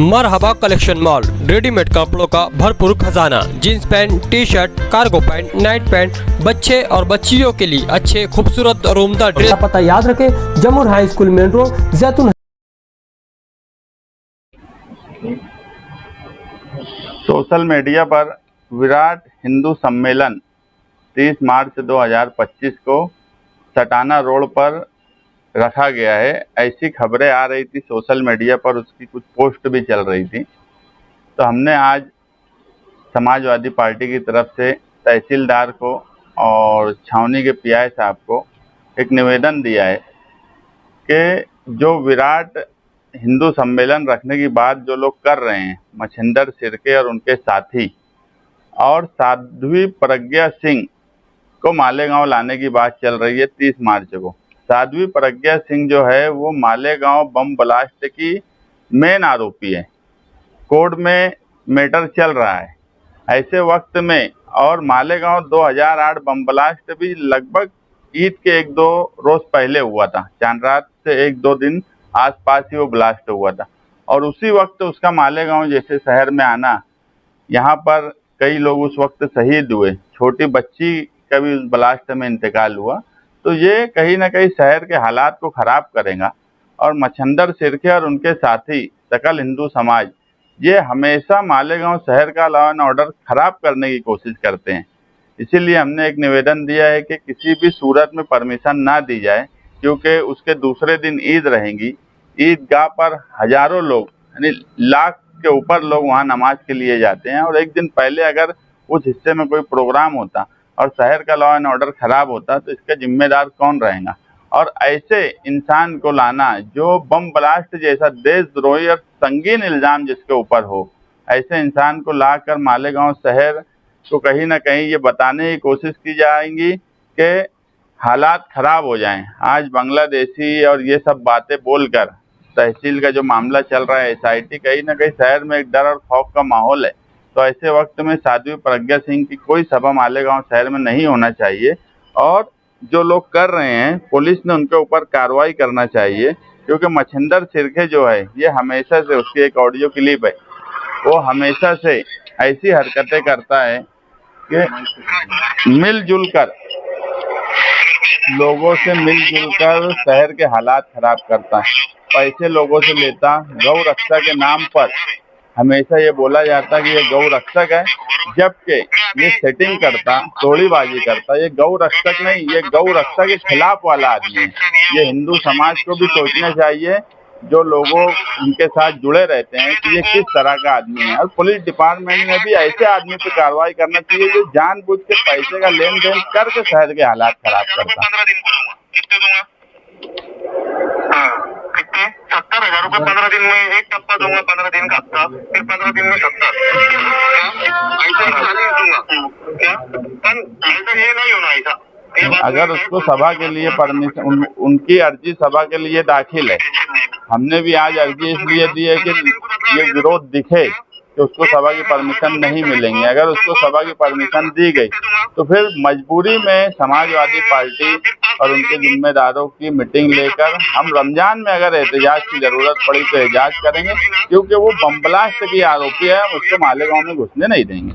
मरहबा collection mall, readymade कपड़ों का भरपूर खजाना, jeans pant, T shirt, cargo pant, night pant, बच्चे और बच्चियों के लिए अच्छे खूबसूरत और उम्दा ड्रेस। पता याद रखें, जमुर हाई स्कूल मेन रोड, जैतून। सोशल मीडिया पर विराट हिंदू सम्मेलन 30 मार्च 2025 को सटाना रोड पर रखा गया है। ऐसी खबरें आ रही थी सोशल मीडिया पर, उसकी कुछ पोस्ट भी चल रही थी। तो हमने आज समाजवादी पार्टी की तरफ से तहसीलदार को और छावनी के पीआई साहब को एक निवेदन दिया है कि जो विराट हिंदू सम्मेलन रखने की बात जो लोग कर रहे हैं, मच्छिंदर सिरके और उनके साथी, और साध्वी प्रज्ञा सिंह को मालेगांव लाने की बात चल रही है 30 मार्च को। साध्वी प्रज्ञा सिंह जो है वो मालेगांव बम ब्लास्ट की मेन आरोपी है। कोर्ट में मैटर चल रहा है ऐसे वक्त में, और मालेगांव 2008 बम ब्लास्ट भी लगभग ईद के 1-2 रोज पहले हुआ था। चांद रात से 1-2 दिन आसपास ही वो ब्लास्ट हुआ था, और उसी वक्त उसका मालेगांव जैसे शहर में आना, यहाँ पर कई लोग उस वक्त शहीद हुए, छोटी बच्ची का भी उस ब्लास्ट में इंतकाल हुआ। तो ये कहीं ना कहीं शहर के हालात को खराब करेगा। और मच्छिंदर सिरके और उनके साथी सकल हिंदू समाज ये हमेशा मालेगांव शहर का लॉ एंड ऑर्डर खराब करने की कोशिश करते हैं। इसीलिए हमने एक निवेदन दिया है कि किसी भी सूरत में परमिशन ना दी जाए, क्योंकि उसके दूसरे दिन ईद रहेंगी। ईदगाह पर हजारों लोग, यानी लाख के ऊपर लोग वहाँ नमाज के लिए जाते हैं, और एक दिन पहले अगर उस हिस्से में कोई प्रोग्राम होता और शहर का लॉ एंड ऑर्डर खराब होता तो इसका जिम्मेदार कौन रहेगा। और ऐसे इंसान को लाना जो बम ब्लास्ट जैसा देशद्रोही और संगीन इल्जाम जिसके ऊपर हो, ऐसे इंसान को लाकर मालेगांव शहर को कहीं ना कहीं ये बताने की कोशिश की जाएगी कि हालात खराब हो जाएं। आज बांग्लादेशी और ये सब बातें बोलकर तहसील का जो मामला चल रहा है, एसआईटी, कहीं ना कहीं शहर में एक डर और खौफ का माहौल है। तो ऐसे वक्त में साध्वी प्रज्ञा सिंह की कोई सभा मालेगांव शहर में नहीं होना चाहिए, और जो लोग कर रहे हैं पुलिस ने उनके ऊपर कार्रवाई करना चाहिए। क्योंकि मच्छिंदर सिरके जो है ये हमेशा से, उसकी एक ऑडियो क्लिप है, वो हमेशा से ऐसी हरकतें करता है कि मिलजुल कर लोगों से मिलजुल कर शहर के हालात खराब करता है, पैसे लोगों से लेता। गौ रक्षा के नाम पर हमेशा ये बोला जाता कि ये गौ रक्षक है, जबकि ये सेटिंग करता, तोड़ीबाजी करता। ये गौ रक्षक नहीं, ये गौ रक्षा के खिलाफ वाला आदमी है। ये हिंदू समाज को भी सोचना चाहिए, जो लोगों उनके साथ जुड़े रहते हैं, कि ये किस तरह का आदमी है। और पुलिस डिपार्टमेंट में भी ऐसे आदमी पर कार्रवाई करना चाहिए जो जानबूझ के पैसे का लेन देन करके शहर के हालात खराब करता। 70,000 रुपए 15 दिन में, एक टप्पा दूंगा 15 दिन का हफ्ता, फिर 15 दिन में 70। ऐसा दूंगा क्या? ऐसा ये नहीं होना ऐसा। अगर उसको सभा के लिए परमिशन, उनकी अर्जी सभा के लिए दाखिल है। हमने भी आज अर्जी इसलिए दी है कि ये विरोध दिखे कि उसको सभा की परमिशन नहीं मिलेंगी। अगर उसको सभा की परमिशन दी गई तो फिर मजबूरी में समाजवादी पार्टी और उनके जिम्मेदारों की मीटिंग लेकर हम रमजान में अगर एहतजाज की जरूरत पड़ी तो एहतजाज करेंगे, क्योंकि वो बम ब्लास्ट की आरोपी है। हम उसको मालेगांव में घुसने नहीं देंगे।